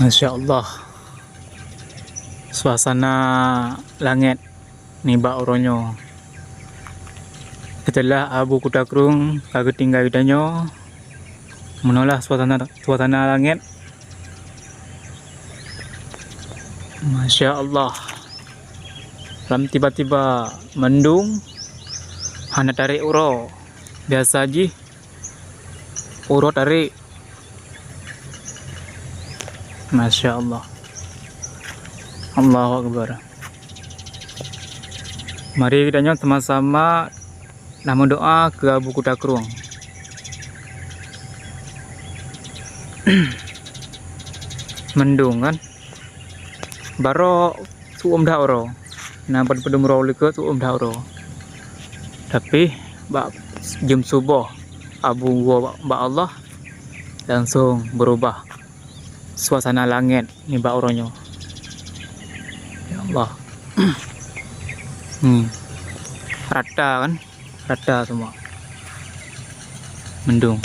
Masya Allah, suasana langit ni bak oronyo. Setelah abu kutakrung kagak tinggal danyo, menolak suasana langit. Masya Allah, lam tiba-tiba mendung, hana tarik uro. Biasa ji, uro tarik. Masya Allah, Allahu Akbar. Mari kita sama-sama nama doa ke Abu Kutakrung. Mendung kan, baro tuum dah oro, nampak pedung ro leke tuum dah oro. Tapi bak jam subuh abu gua bak Allah langsung berubah suasana langit ni bak oronyo. Ya Allah. Rata kan, rata semua mendung.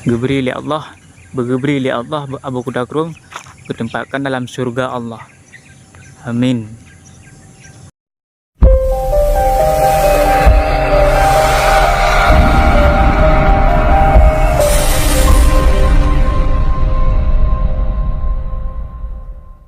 Geberi li Allah, bergeberi li Allah Abu Kutakrung ditempatkan dalam surga Allah. Amin.